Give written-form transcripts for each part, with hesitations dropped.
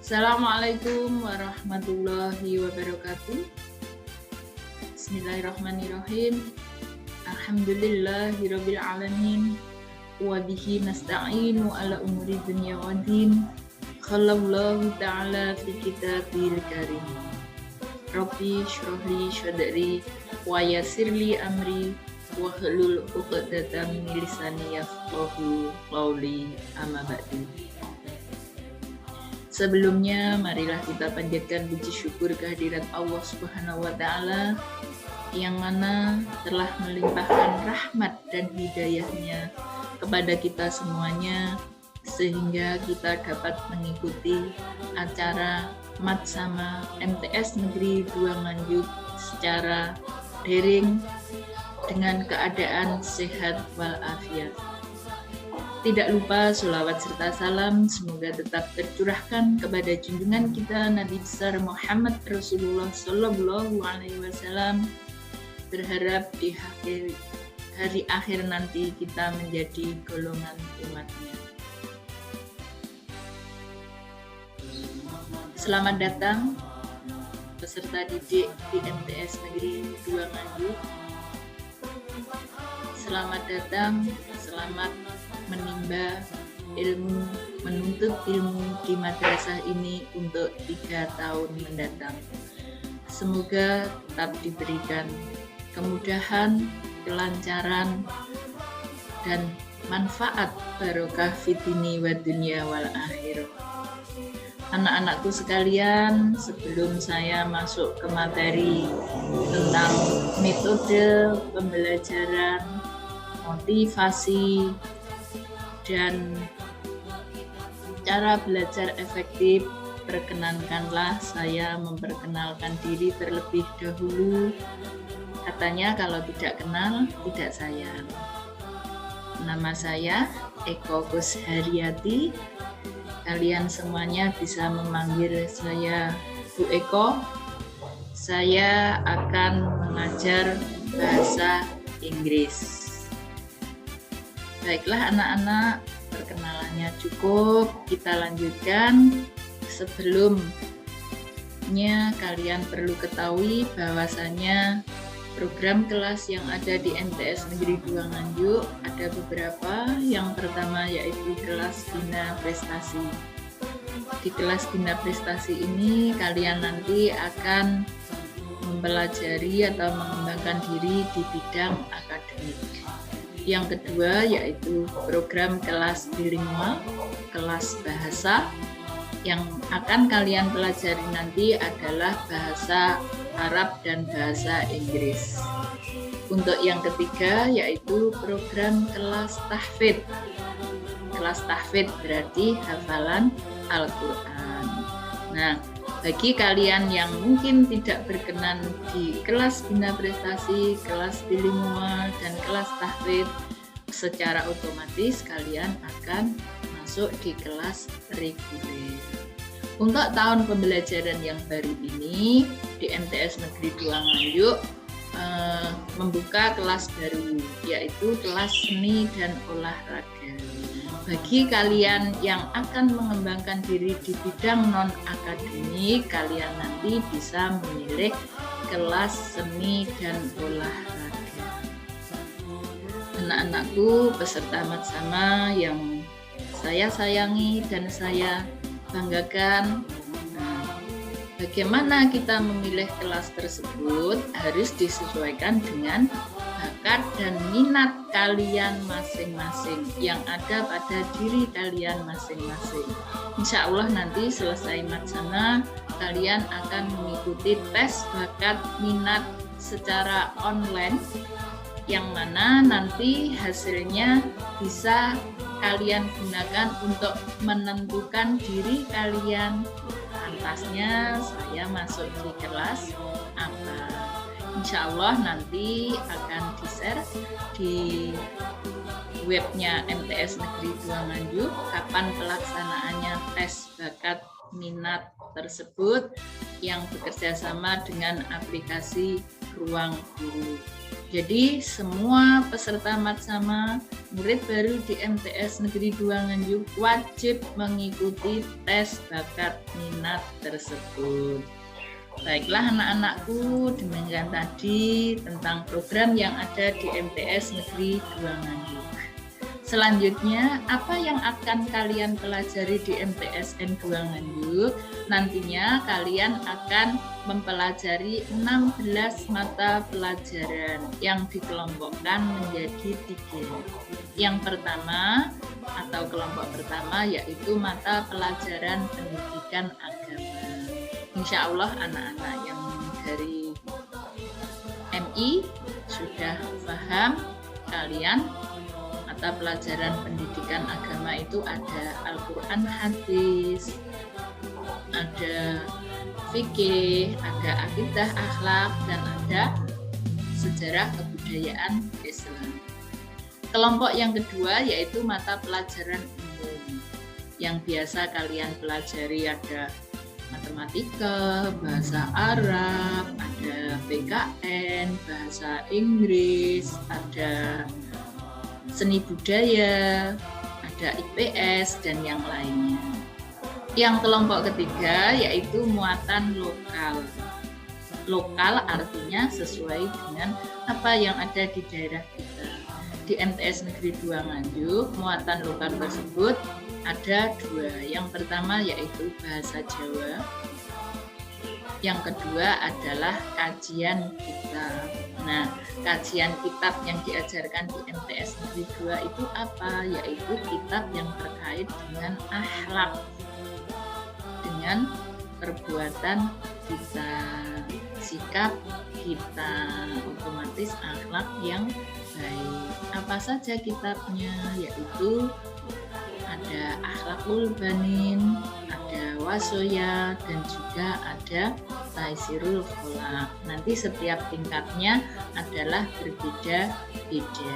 Assalamualaikum warahmatullahi wabarakatuh. Bismillahirrahmanirrahim. Alhamdulillahirabbil alamin. Wa bihi nasta'inu ala umuri dunya waddin. Khalallahu ta'ala fi kitabil karim. Rabbi shrahli sadri wa yassirli amri wa hlul 'uqdatam min lisani yafqahu qawli, amma ba'du. Sebelumnya, marilah kita panjatkan puji syukur kehadirat Allah Subhanahu wa Ta'ala yang mana telah melimpahkan rahmat dan hidayahnya kepada kita semuanya, sehingga kita dapat mengikuti acara Matsama MTS Negeri 2 Nganjuk secara daring dengan keadaan sehat walafiat. Tidak lupa sholawat serta salam semoga tetap tercurahkan kepada junjungan kita Nabi besar Muhammad Rasulullah Sallallahu Alaihi Wasallam. Berharap di hari akhir nanti kita menjadi golongan umatnya. Selamat datang peserta didik di MTS Negeri 2 Nganjuk. Selamat datang, selamat menimba ilmu, menuntut ilmu di madrasah ini untuk 3 tahun mendatang. Semoga tetap diberikan kemudahan, kelancaran, dan manfaat barokah fitini wa dunya wal akhirah. Anak-anakku sekalian, sebelum saya masuk ke materi tentang metode pembelajaran, motivasi, dan cara belajar efektif, perkenankanlah saya memperkenalkan diri terlebih dahulu. Katanya kalau tidak kenal, tidak sayang. Nama saya Eko Kusharyati. Kalian semuanya bisa memanggil saya Bu Eko. Saya akan mengajar bahasa Inggris. Baiklah anak-anak, perkenalannya cukup, kita lanjutkan. Sebelumnya kalian perlu ketahui bahwasannya program kelas yang ada di MTS Negeri 2 Nganjuk ada beberapa. Yang pertama yaitu kelas Bina Prestasi. Di kelas Bina Prestasi ini kalian nanti akan mempelajari atau mengembangkan diri di bidang akademik. Yang kedua yaitu program kelas bilingual, kelas bahasa. Yang akan kalian pelajari nanti adalah bahasa Arab dan bahasa Inggris. Untuk yang ketiga yaitu program kelas tahfidz. Kelas tahfidz berarti hafalan Al-Quran. Nah, bagi kalian yang mungkin tidak berkenan di kelas Bina Prestasi, kelas bilingual, dan kelas tahfidz, secara otomatis kalian akan masuk di kelas reguler. Untuk tahun pembelajaran yang baru ini di MTS Negeri 2 Nganjuk membuka kelas baru, yaitu kelas seni dan olahraga. Bagi kalian yang akan mengembangkan diri di bidang non-akademik, kalian nanti bisa memilih kelas seni dan olahraga. Anak-anakku peserta Matsama yang saya sayangi dan saya banggakan, bagaimana kita memilih kelas tersebut harus disesuaikan dengan bakat dan minat kalian masing-masing yang ada pada diri kalian masing-masing. Insya Allah nanti selesai Matsama, kalian akan mengikuti tes bakat minat secara online, yang mana nanti hasilnya bisa kalian gunakan untuk menentukan diri kalian. Pantasnya saya masuk di kelas apa. Insya Allah nanti akan di-share di webnya MTS Negeri 2 Nganjuk kapan pelaksanaannya tes bakat minat tersebut yang bekerja sama dengan aplikasi Ruang Guru. Jadi semua peserta Matsama, murid baru di MTS Negeri 2 Nganjuk wajib mengikuti tes bakat minat tersebut. Baiklah anak-anakku, demikian tadi tentang program yang ada di MTS Negeri 2 Nganjuk. Selanjutnya, apa yang akan kalian pelajari di MTSN 2 Nganjuk? Nantinya kalian akan mempelajari 16 mata pelajaran yang dikelompokkan menjadi 3. Yang pertama atau kelompok pertama yaitu mata pelajaran pendidikan agama. Insya Allah anak-anak yang dari MI sudah paham kalian. Mata pelajaran pendidikan agama itu ada Al-Quran hadis, ada fikih, ada akidah akhlak, dan ada sejarah kebudayaan Islam. Kelompok yang kedua yaitu mata pelajaran umum. Yang biasa kalian pelajari ada matematika, bahasa Arab, ada PKN, bahasa Inggris, ada seni budaya, ada IPS, dan yang lainnya. Yang kelompok ketiga yaitu muatan lokal. Lokal artinya sesuai dengan apa yang ada di daerah kita. Di MTS Negeri 2 Nganjuk, muatan lokal tersebut ada 2. Yang pertama yaitu bahasa Jawa. Yang kedua adalah kajian kitab. Nah, kajian kitab yang diajarkan di MTS Negeri 2 itu apa? Yaitu kitab yang terkait dengan akhlak, dengan perbuatan kita, sikap kita, otomatis akhlak yang baik. Apa saja kitabnya? Yaitu ada Akhlakul Banin, ada Wasoya, dan juga ada Taisirul Kholaq. Nanti setiap tingkatnya adalah berbeda-beda.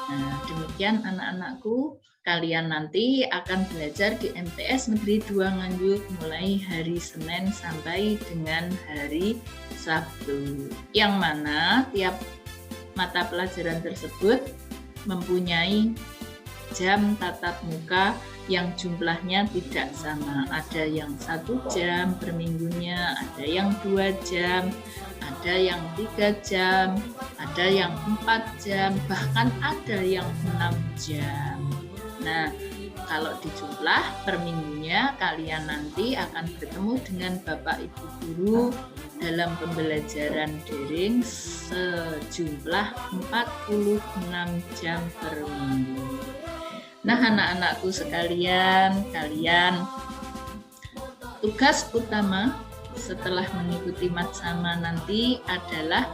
Nah, demikian anak-anakku, kalian nanti akan belajar di MTS Negeri 2 Nganjuk mulai hari Senin sampai dengan hari Sabtu. Yang mana tiap mata pelajaran tersebut mempunyai jam tatap muka yang jumlahnya tidak sama. Ada yang 1 jam per minggunya, ada yang 2 jam, ada yang 3 jam, ada yang 4 jam, bahkan ada yang 6 jam. Nah, kalau dijumlah per minggunya kalian nanti akan bertemu dengan Bapak Ibu Guru dalam pembelajaran daring sejumlah 46 jam per minggu. Nah, anak-anakku sekalian, kalian tugas utama setelah mengikuti Matsama nanti adalah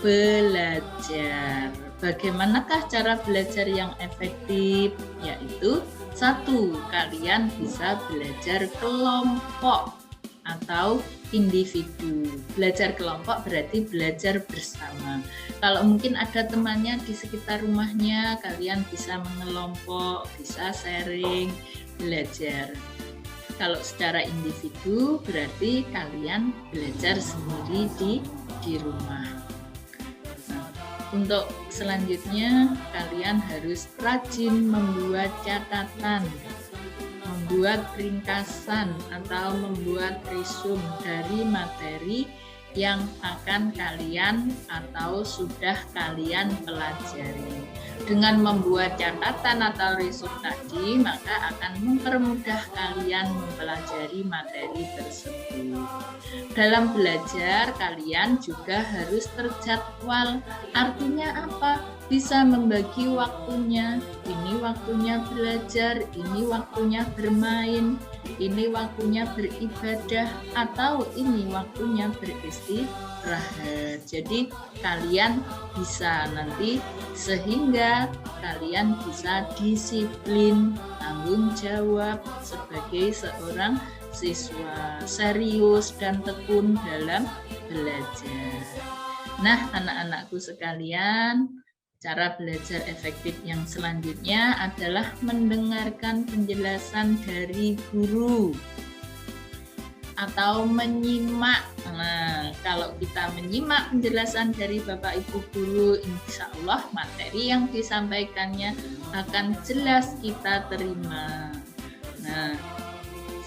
belajar. Bagaimanakah cara belajar yang efektif? Yaitu 1, kalian bisa belajar kelompok atau individu. Belajar kelompok berarti belajar bersama. Kalau mungkin ada temannya di sekitar rumahnya, kalian bisa mengelompok, bisa sharing, belajar. Kalau secara individu berarti kalian belajar sendiri di rumah. Untuk selanjutnya kalian harus rajin membuat catatan, membuat ringkasan atau membuat resume dari materi yang akan kalian atau sudah kalian pelajari. Dengan membuat catatan atau resume tadi, maka akan mempermudah kalian mempelajari materi tersebut. Dalam belajar, kalian juga harus terjadwal. Artinya apa? Bisa membagi waktunya. Ini waktunya belajar, ini waktunya bermain, ini waktunya beribadah, atau ini waktunya beristirahat. Jadi kalian bisa nanti sehingga kalian bisa disiplin, tanggung jawab sebagai seorang siswa, serius dan tekun dalam belajar. Nah, anak-anakku sekalian, cara belajar efektif yang selanjutnya adalah mendengarkan penjelasan dari guru. atau menyimak. Nah, kalau kita menyimak penjelasan dari Bapak Ibu Guru, insya Allah materi yang disampaikannya akan jelas kita terima. Nah,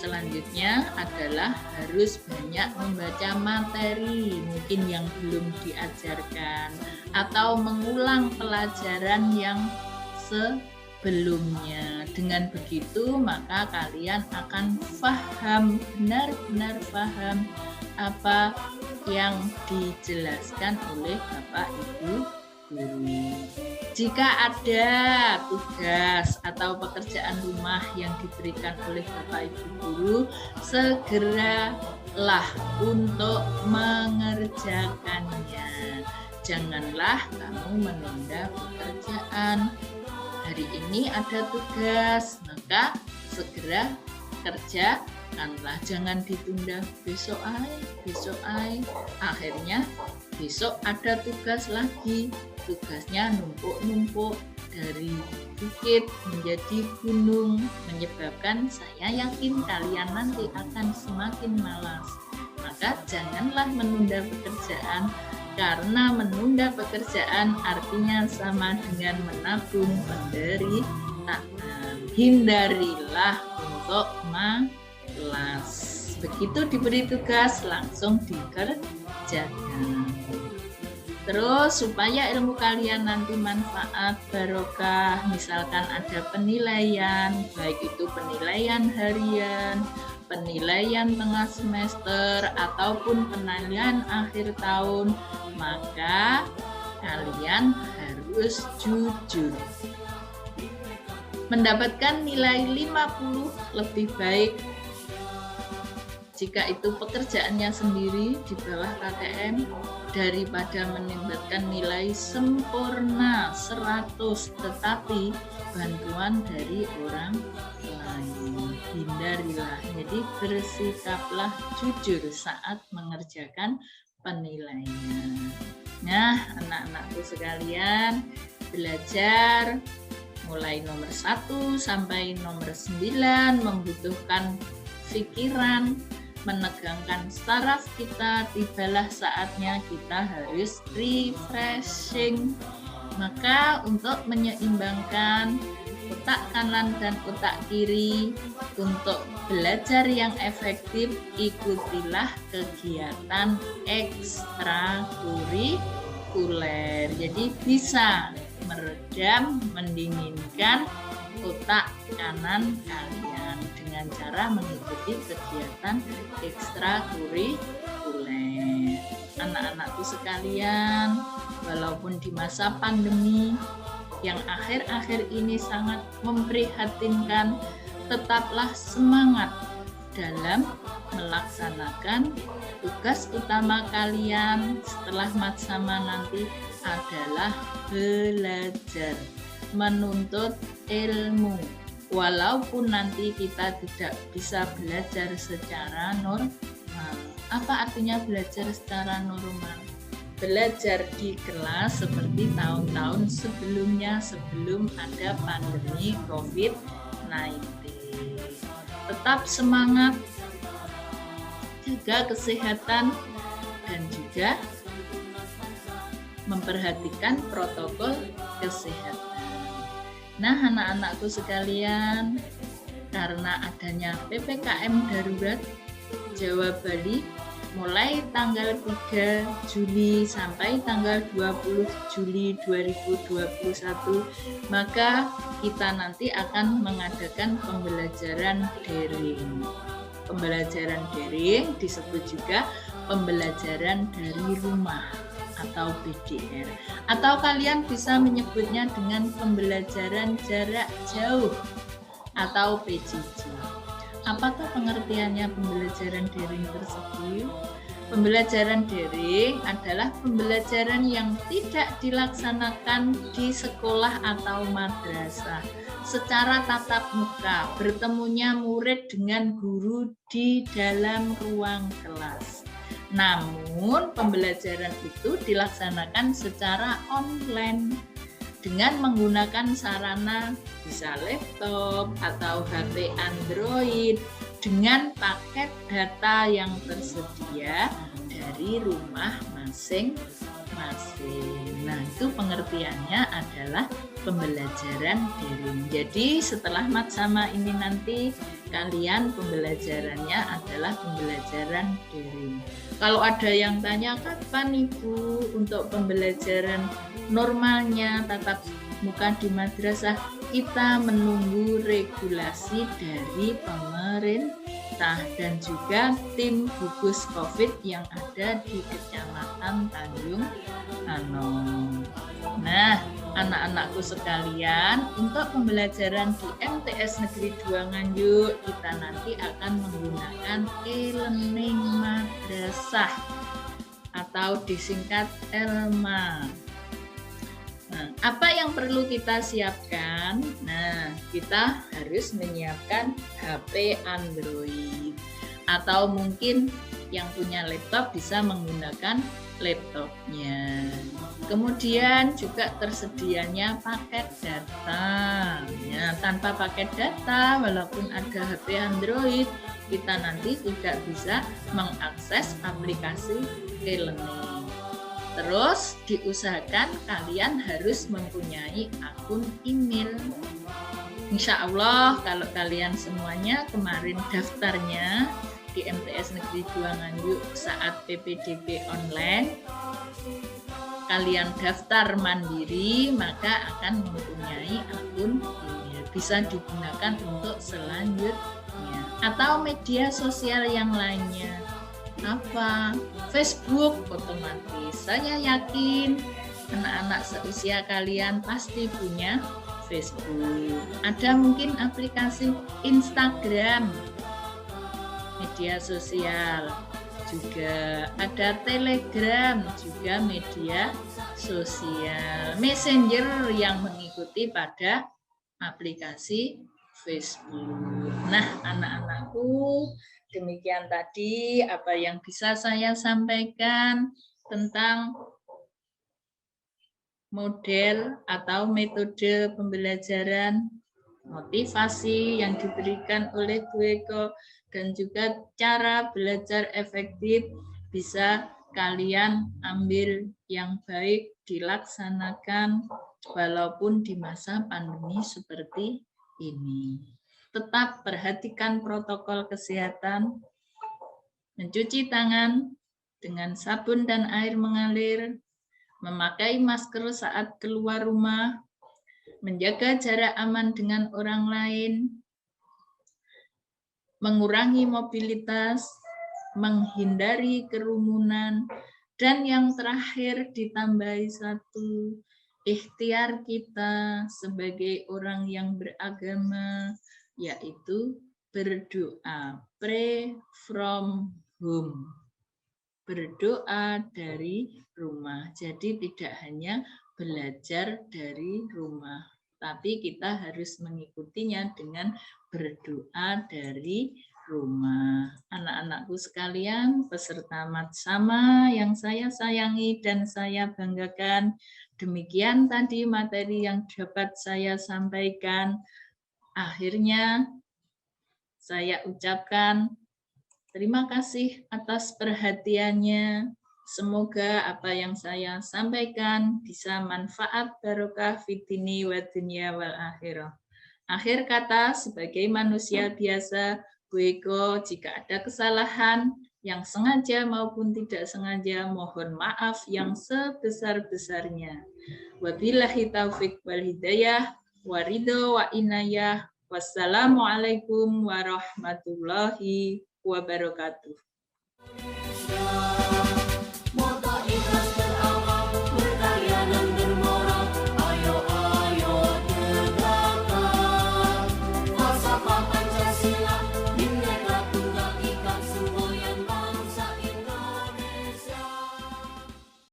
selanjutnya adalah harus banyak membaca materi mungkin yang belum diajarkan atau mengulang pelajaran yang sebelumnya. Dengan begitu maka kalian akan paham, benar-benar paham apa yang dijelaskan oleh Bapak Ibu Guru. Jika ada tugas atau pekerjaan rumah yang diberikan oleh Bapak Ibu Guru, segeralah untuk mengerjakannya. Janganlah kamu menunda pekerjaan. Hari ini ada tugas, maka segera kerjakanlah. Jangan ditunda besok ay. Akhirnya besok ada tugas lagi. Tugasnya numpuk-numpuk dari bukit menjadi gunung, menyebabkan saya yakin kalian nanti akan semakin malas. Maka janganlah menunda pekerjaan, karena menunda pekerjaan artinya sama dengan menabung penderitaan. Hindarilah untuk malas. Begitu diberi tugas langsung dikerjakan. Terus supaya ilmu kalian nanti manfaat, barokah, misalkan ada penilaian, baik itu penilaian harian, penilaian tengah semester, ataupun penilaian akhir tahun, maka kalian harus jujur. Mendapatkan nilai 50 lebih baik jika itu pekerjaannya sendiri di bawah KTM daripada mendapatkan nilai sempurna 100 tetapi bantuan dari orang lain. Hindarilah, jadi bersikaplah jujur saat mengerjakan penilaian. Nah, anak-anakku sekalian, belajar mulai nomor 1 sampai nomor 9 membutuhkan pikiran, menegangkan saraf kita. Tibalah saatnya kita harus refreshing. Maka untuk menyeimbangkan otak kanan dan otak kiri untuk belajar yang efektif, ikutilah kegiatan ekstrakurikuler. Jadi bisa meredam, mendinginkan otak kanan kalian dengan cara mengikuti kegiatan ekstrakurikuler. Anak-anakku sekalian, walaupun di masa pandemi yang akhir-akhir ini sangat memprihatinkan, tetaplah semangat dalam melaksanakan tugas utama kalian setelah matsama nanti adalah belajar, menuntut ilmu. Walaupun nanti kita tidak bisa belajar secara normal. Apa artinya belajar secara normal? Belajar di kelas seperti tahun-tahun sebelumnya, sebelum ada pandemi COVID-19. Tetap semangat, jaga kesehatan, dan juga memperhatikan protokol kesehatan. Nah, anak-anakku sekalian, karena adanya PPKM darurat Jawa Bali mulai tanggal 3 Juli sampai tanggal 20 Juli 2021, maka kita nanti akan mengadakan pembelajaran daring. Pembelajaran daring disebut juga pembelajaran dari rumah atau BDR, atau kalian bisa menyebutnya dengan pembelajaran jarak jauh atau PJJ. Apakah pengertiannya pembelajaran daring tersebut? Pembelajaran daring adalah pembelajaran yang tidak dilaksanakan di sekolah atau madrasah secara tatap muka, bertemunya murid dengan guru di dalam ruang kelas. Namun pembelajaran itu dilaksanakan secara online dengan menggunakan sarana bisa laptop atau HP Android dengan paket data yang tersedia dari rumah masing-masing. Nah, itu pengertiannya adalah pembelajaran daring. Jadi setelah Matsama ini nanti kalian pembelajarannya adalah pembelajaran daring. Kalau ada yang tanya kapan Ibu untuk pembelajaran normalnya tatap muka di madrasah, kita menunggu regulasi dari pemerintah dan juga tim gugus COVID yang ada di Kecamatan Tanjung Anom. Nah, anak-anakku sekalian, untuk pembelajaran di MTS Negeri 2 Nganjuk, kita nanti akan menggunakan e-learning madrasah atau disingkat ELMA. Nah, apa yang perlu kita siapkan? Nah, kita harus menyiapkan HP Android atau mungkin yang punya laptop bisa menggunakan laptopnya. Kemudian juga tersedianya paket data. Ya, tanpa paket data, walaupun ada HP Android, kita nanti tidak bisa mengakses aplikasi e-learning. Terus diusahakan kalian harus mempunyai akun email. Insya Allah kalau kalian semuanya kemarin daftarnya di MTS Negeri 2 Nganjuk saat PPDB online, kalian daftar mandiri maka akan mempunyai akun email. Bisa digunakan untuk selanjutnya. Atau media sosial yang lainnya. Apa? Facebook otomatis. Saya yakin anak-anak seusia kalian pasti punya Facebook. Ada mungkin aplikasi Instagram, media sosial. Juga ada Telegram, juga media sosial. Messenger yang mengikuti pada aplikasi Facebook. Nah, anak-anakku, demikian tadi apa yang bisa saya sampaikan tentang model atau metode pembelajaran motivasi yang diberikan oleh Bu Eko dan juga cara belajar efektif bisa kalian ambil yang baik dilaksanakan walaupun di masa pandemi seperti ini. Tetap perhatikan protokol kesehatan, mencuci tangan dengan sabun dan air mengalir, memakai masker saat keluar rumah, menjaga jarak aman dengan orang lain, mengurangi mobilitas, menghindari kerumunan, dan yang terakhir ditambahi satu, ikhtiar kita sebagai orang yang beragama, yaitu berdoa, pray from home, berdoa dari rumah. Jadi tidak hanya belajar dari rumah, tapi kita harus mengikutinya dengan berdoa dari rumah. Anak-anakku sekalian, peserta Matsama yang saya sayangi dan saya banggakan, demikian tadi materi yang dapat saya sampaikan. Akhirnya saya ucapkan terima kasih atas perhatiannya. Semoga apa yang saya sampaikan bisa manfaat barokah fitini wa dunya wal akhirah. Akhir kata, sebagai manusia biasa, Bu Eko, jika ada kesalahan yang sengaja maupun tidak sengaja, mohon maaf yang sebesar-besarnya. Wabillahi taufik wal hidayah, waridho wa inayah, wassalamualaikum warahmatullahi wabarakatuh.